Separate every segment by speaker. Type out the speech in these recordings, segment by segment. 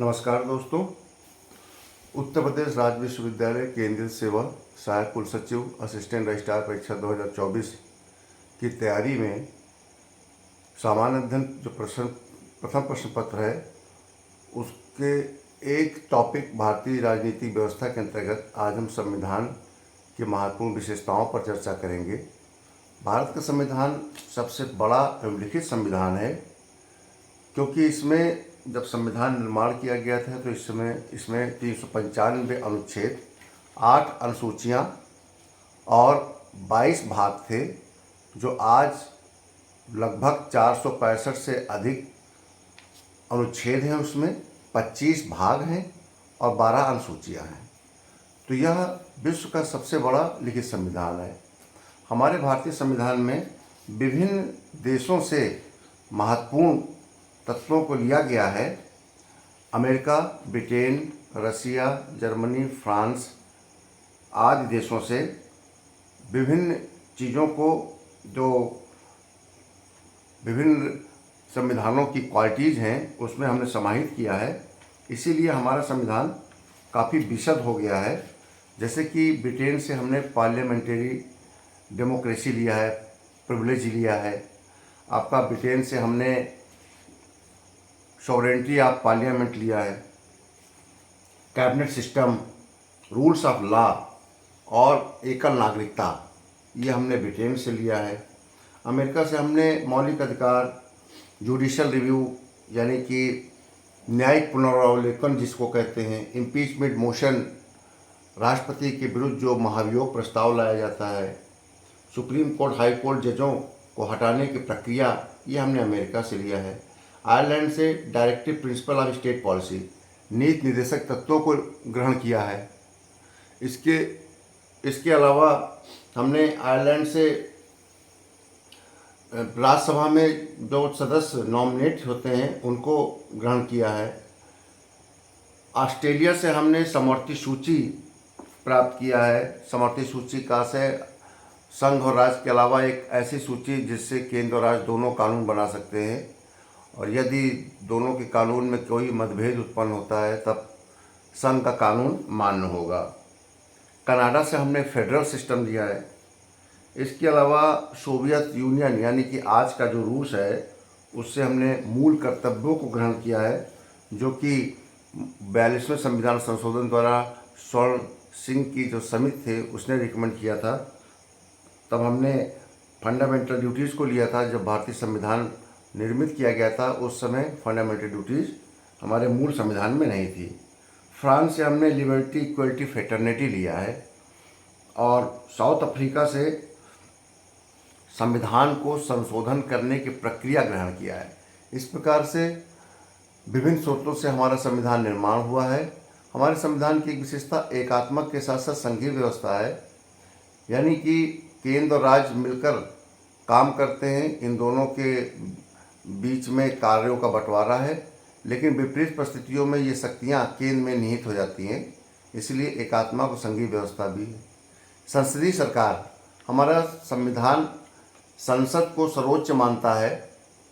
Speaker 1: नमस्कार दोस्तों। उत्तर प्रदेश राज्य विश्वविद्यालय केंद्रीय सेवा सहायक कुलसचिव असिस्टेंट रजिस्ट्रार परीक्षा 2024 की तैयारी में सामान्य अध्ययन जो प्रथम प्रश्न पत्र है उसके एक टॉपिक भारतीय राजनीतिक व्यवस्था के अंतर्गत आज हम संविधान की महत्वपूर्ण विशेषताओं पर चर्चा करेंगे। भारत का संविधान सबसे बड़ा एवं लिखित संविधान है, क्योंकि इसमें जब संविधान निर्माण किया गया था तो इसमें 395 अनुच्छेद, 8 अनुसूचियाँ और 22 भाग थे, जो आज लगभग 465 से अधिक अनुच्छेद हैं। उसमें 25 भाग हैं और 12 अनुसूचियाँ हैं। तो यह विश्व का सबसे बड़ा लिखित संविधान है। हमारे भारतीय संविधान में विभिन्न देशों से महत्वपूर्ण तत्वों को लिया गया है। अमेरिका, ब्रिटेन, रसिया, जर्मनी, फ्रांस आदि देशों से विभिन्न चीज़ों को, जो विभिन्न संविधानों की क्वालिटीज़ हैं, उसमें हमने समाहित किया है। इसीलिए हमारा संविधान काफ़ी विशद हो गया है। जैसे कि ब्रिटेन से हमने पार्लियामेंट्री डेमोक्रेसी लिया है, प्रिविलेज लिया है। आपका ब्रिटेन से हमने सॉवरेनिटी ऑफ पार्लियामेंट लिया है, cabinet system, rules of law और एकल नागरिकता, ये हमने ब्रिटेन से लिया है। अमेरिका से हमने मौलिक अधिकार, जुडिशल रिव्यू यानी कि न्यायिक पुनरावलोकन जिसको कहते हैं, इम्पीचमेंट मोशन, राष्ट्रपति के विरुद्ध जो महाभियोग प्रस्ताव लाया जाता है, सुप्रीम कोर्ट, हाई कोर्ट जजों को हटाने की प्रक्रिया, ये हमने अमेरिका से लिया है। आयरलैंड से directive principle of state policy, नीति निर्देशक तत्वों को ग्रहण किया है। इसके अलावा हमने आयरलैंड से राज्यसभा में जो सदस्य नॉमिनेट होते हैं उनको ग्रहण किया है। ऑस्ट्रेलिया से हमने समवर्ती सूची प्राप्त किया है। समवर्ती सूची का से संघ और राज्य के अलावा एक ऐसी सूची जिससे केंद्र और राज्य दोनों कानून बना सकते हैं, और यदि दोनों के कानून में कोई मतभेद उत्पन्न होता है तब संघ का कानून मान्य होगा। कनाडा से हमने फेडरल सिस्टम लिया है। इसके अलावा सोवियत यूनियन यानी कि आज का जो रूस है, उससे हमने मूल कर्तव्यों को ग्रहण किया है, जो कि 42वें संविधान संशोधन द्वारा स्वर्ण सिंह की जो समिति थे उसने रिकमेंड किया था। तब हमने फंडामेंटल ड्यूटीज़ को लिया था। जब भारतीय संविधान निर्मित किया गया था उस समय फंडामेंटल ड्यूटीज़ हमारे मूल संविधान में नहीं थी। फ्रांस से हमने लिबर्टी, इक्वलिटी, फ्रेटर्निटी लिया है। और साउथ अफ्रीका से संविधान को संशोधन करने की प्रक्रिया ग्रहण किया है। इस प्रकार से विभिन्न स्रोतों से हमारा संविधान निर्माण हुआ है। हमारे संविधान की एक विशेषता एकात्मक के साथ साथ संघीय व्यवस्था है, यानी कि केंद्र और राज्य मिलकर काम करते हैं। इन दोनों के बीच में कार्यों का बंटवारा है, लेकिन विपरीत परिस्थितियों में ये शक्तियाँ केंद्र में निहित हो जाती हैं। इसलिए एकात्मक और संघीय व्यवस्था भी है। संसदीय सरकार, हमारा संविधान संसद को सर्वोच्च मानता है।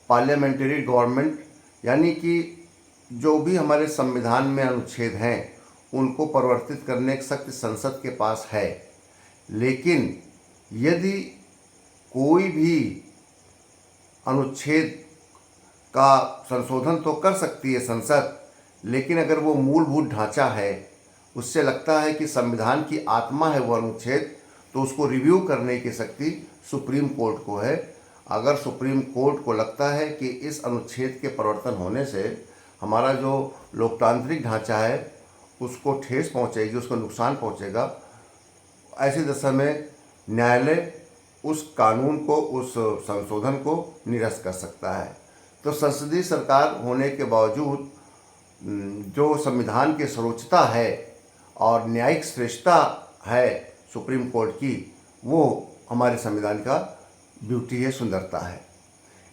Speaker 1: पार्लियामेंट्री गवर्नमेंट, यानी कि जो भी हमारे संविधान में अनुच्छेद हैं उनको परिवर्तित करने की शक्ति संसद के पास है। लेकिन यदि कोई भी अनुच्छेद का संशोधन तो कर सकती है संसद, लेकिन अगर वो मूलभूत ढांचा है, उससे लगता है कि संविधान की आत्मा है वो अनुच्छेद, तो उसको रिव्यू करने की शक्ति सुप्रीम कोर्ट को है। अगर सुप्रीम कोर्ट को लगता है कि इस अनुच्छेद के परिवर्तन होने से हमारा जो लोकतांत्रिक ढांचा है उसको ठेस पहुंचेगी, उसको नुकसान पहुंचेगा, ऐसी दशा में न्यायालय उस कानून को, उस संशोधन को निरस्त कर सकता है। तो संसदीय सरकार होने के बावजूद जो संविधान की सर्वोच्चता है और न्यायिक श्रेष्ठता है सुप्रीम कोर्ट की, वो हमारे संविधान का ब्यूटी है, सुंदरता है।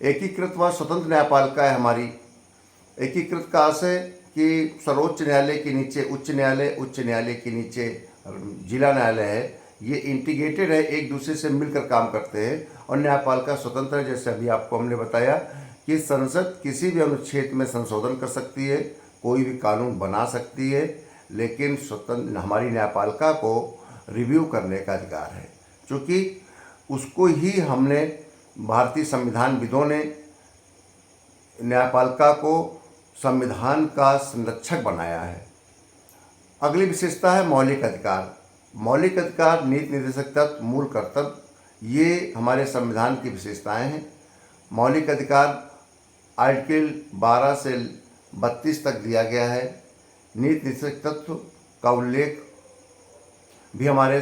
Speaker 1: एकीकृत व स्वतंत्र न्यायपालिका है हमारी। एकीकृत का अर्थ है कि सर्वोच्च न्यायालय के नीचे उच्च न्यायालय, उच्च न्यायालय के नीचे जिला न्यायालय है। ये इंटीग्रेटेड है, एक दूसरे से मिलकर काम करते हैं। और न्यायपालिका स्वतंत्र है, जैसे अभी आपको हमने बताया कि संसद किसी भी अनुच्छेद में संशोधन कर सकती है, कोई भी कानून बना सकती है, लेकिन स्वतंत्र हमारी न्यायपालिका को रिव्यू करने का अधिकार है, क्योंकि उसको ही हमने भारतीय संविधानविदों ने न्यायपालिका को संविधान का संरक्षक बनाया है। अगली विशेषता है मौलिक अधिकार। मौलिक अधिकार, नीति निर्देशक तत्व, मूल कर्तव्य, ये हमारे संविधान की विशेषताएं हैं। मौलिक अधिकार आर्टिकल 12 से 32 तक दिया गया है। नीति निर्देशक तत्व का उल्लेख भी हमारे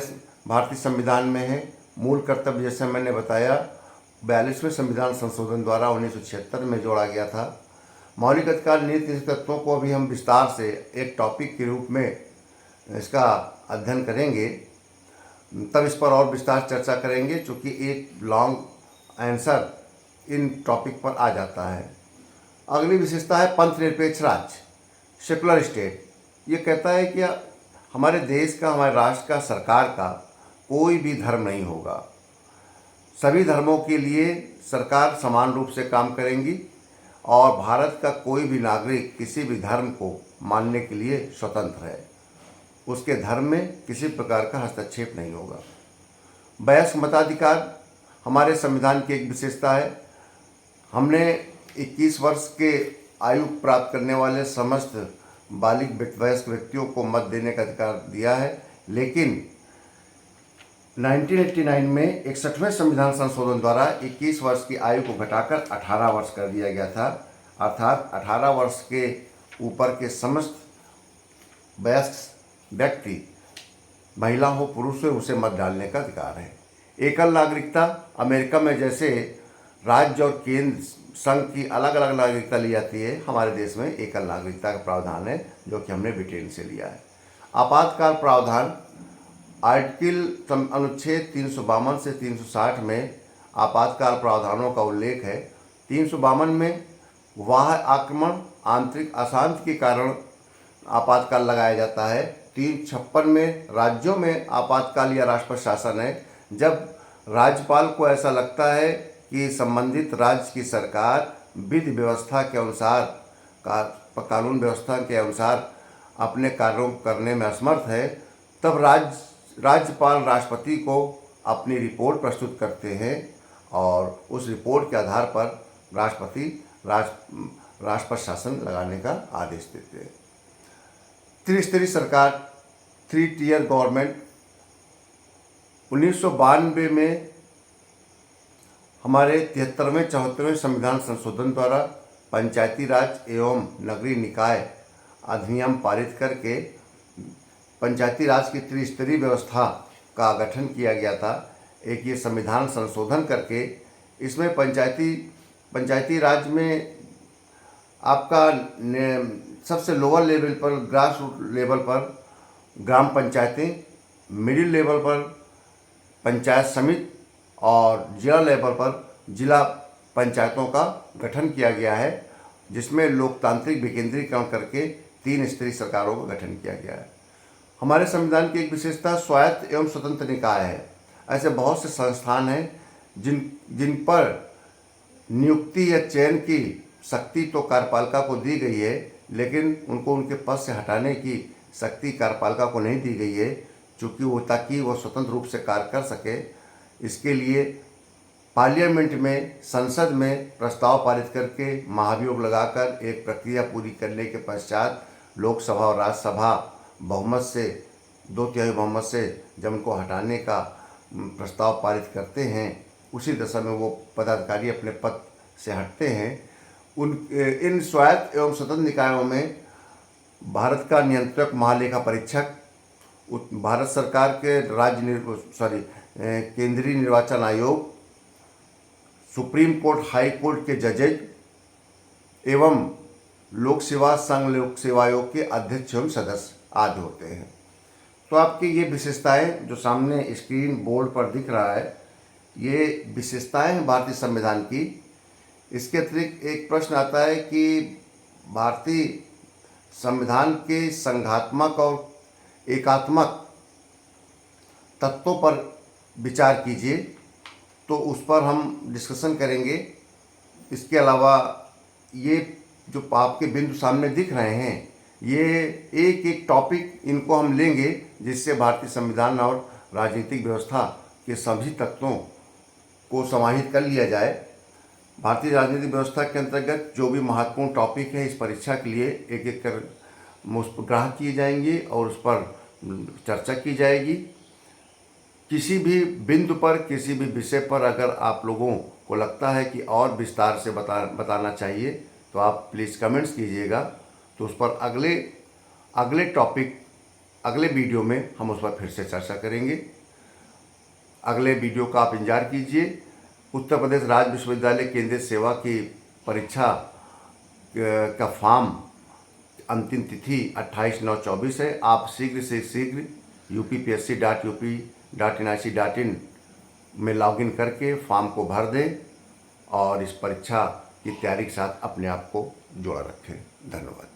Speaker 1: भारतीय संविधान में है। मूल कर्तव्य जैसे मैंने बताया 42वें संविधान संशोधन द्वारा 1976 में जोड़ा गया था। मौलिक अधिकार नीति निर्देशक तत्वों को अभी हम विस्तार से एक टॉपिक के रूप में इसका अध्ययन करेंगे, तब इस पर और विस्तार चर्चा करेंगे, क्योंकि एक लॉन्ग आंसर इन टॉपिक पर आ जाता है। अगली विशेषता है पंथ निरपेक्ष राज्य, सेकुलर स्टेट। ये कहता है कि हमारे देश का, हमारे राष्ट्र का, सरकार का कोई भी धर्म नहीं होगा। सभी धर्मों के लिए सरकार समान रूप से काम करेंगी और भारत का कोई भी नागरिक किसी भी धर्म को मानने के लिए स्वतंत्र है। उसके धर्म में किसी प्रकार का हस्तक्षेप नहीं होगा। वयस्क मताधिकार हमारे संविधान की एक विशेषता है। हमने 21 वर्ष के आयु प्राप्त करने वाले समस्त बालिग वयस्क व्यक्तियों को मत देने का अधिकार दिया है, लेकिन 1989 में 61वें संविधान संशोधन द्वारा 21 वर्ष की आयु को घटाकर 18 वर्ष कर दिया गया था। अर्थात 18 वर्ष के ऊपर के समस्त वयस्क व्यक्ति, महिला हो पुरुष हो, उसे मत डालने का अधिकार है। एकल नागरिकता, अमेरिका में जैसे राज्य और केंद्र संघ की अलग अलग नागरिकता ली जाती है, हमारे देश में एकल नागरिकता का प्रावधान है, जो कि हमने ब्रिटेन से लिया है। आपातकाल प्रावधान आर्टिकल अनुच्छेद 352 से 360 में आपातकाल प्रावधानों का उल्लेख है। 352 में वाह्य आक्रमण, आंतरिक अशांति के कारण आपातकाल लगाया जाता है। 356 में राज्यों में आपातकाल या राष्ट्रपति शासन है, जब राज्यपाल को ऐसा लगता है कि संबंधित राज्य की सरकार विधि व्यवस्था के अनुसार, कानून व्यवस्था के अनुसार अपने कार्यों को करने में असमर्थ है, तब राज्यपाल राष्ट्रपति को अपनी रिपोर्ट प्रस्तुत करते हैं और उस रिपोर्ट के आधार पर राष्ट्रपति राष्ट्रपति शासन लगाने का आदेश देते हैं। त्रिस्तरीय सरकार, 3 टियर गवर्नमेंट। 1992 में हमारे 73वें 74वें संविधान संशोधन द्वारा पंचायती राज एवं नगरीय निकाय अधिनियम पारित करके पंचायती राज की त्रिस्तरीय व्यवस्था का गठन किया गया था। एक ये संविधान संशोधन करके इसमें पंचायती राज में आपका सबसे लोअर लेवल पर, ग्रास रूट लेवल पर ग्राम पंचायतें, मिडिल लेवल पर पंचायत समिति और जिला लेवल पर जिला पंचायतों का गठन किया गया है, जिसमें लोकतांत्रिक विकेंद्रीकरण करके 3 स्तरीय सरकारों का गठन किया गया है। हमारे संविधान की एक विशेषता स्वायत्त एवं स्वतंत्र निकाय है। ऐसे बहुत से संस्थान हैं जिन पर नियुक्ति या चयन की शक्ति तो कार्यपालिका को दी गई है, लेकिन उनको उनके पद से हटाने की शक्ति कार्यपालिका को नहीं दी गई है, ताकि वो स्वतंत्र रूप से कार्य कर सके। इसके लिए पार्लियामेंट में, संसद में प्रस्ताव पारित करके महाभियोग लगाकर एक प्रक्रिया पूरी करने के पश्चात लोकसभा और राज्यसभा बहुमत से, 2/3 बहुमत से जब उनको हटाने का प्रस्ताव पारित करते हैं, उसी दशा में वो पदाधिकारी अपने पद से हटते हैं। इन स्वायत्त एवं स्वतंत्र निकायों में भारत का नियंत्रक महालेखा परीक्षक, भारत सरकार के केंद्रीय निर्वाचन आयोग, सुप्रीम कोर्ट, हाई कोर्ट के जजेज एवं लोक सेवा संघ लोक सेवा आयोग के अध्यक्ष एवं सदस्य आदि होते हैं। तो आपकी ये विशेषताएं जो सामने स्क्रीन बोर्ड पर दिख रहा है, ये विशेषताएं हैं भारतीय संविधान की। इसके अतिरिक्त एक प्रश्न आता है कि भारतीय संविधान के संघात्मक और एकात्मक तत्वों पर विचार कीजिए, तो उस पर हम डिस्कशन करेंगे। इसके अलावा ये जो आपके बिंदु सामने दिख रहे हैं, ये एक एक टॉपिक इनको हम लेंगे जिससे भारतीय संविधान और राजनीतिक व्यवस्था के सभी तत्वों को समाहित कर लिया जाए। भारतीय राजनीतिक व्यवस्था के अंतर्गत जो भी महत्वपूर्ण टॉपिक है इस परीक्षा के लिए एक एक कर ग्राह्य किए जाएंगे और उस पर चर्चा की जाएगी। किसी भी बिंदु पर, किसी भी विषय पर अगर आप लोगों को लगता है कि और विस्तार से बताना चाहिए तो आप प्लीज़ कमेंट्स कीजिएगा, तो उस पर अगले टॉपिक अगले वीडियो में हम उस पर फिर से चर्चा करेंगे। अगले वीडियो का आप इंतजार कीजिए। उत्तर प्रदेश राज्य विश्वविद्यालय केंद्रीय सेवा की परीक्षा का फॉर्म अंतिम तिथि 28/9/24 है। आप शीघ्र से शीघ्र upsc.up.nic.in में लॉगिन करके फॉर्म को भर दें और इस परीक्षा की तैयारी के साथ अपने आप को जोड़ा रखें। धन्यवाद।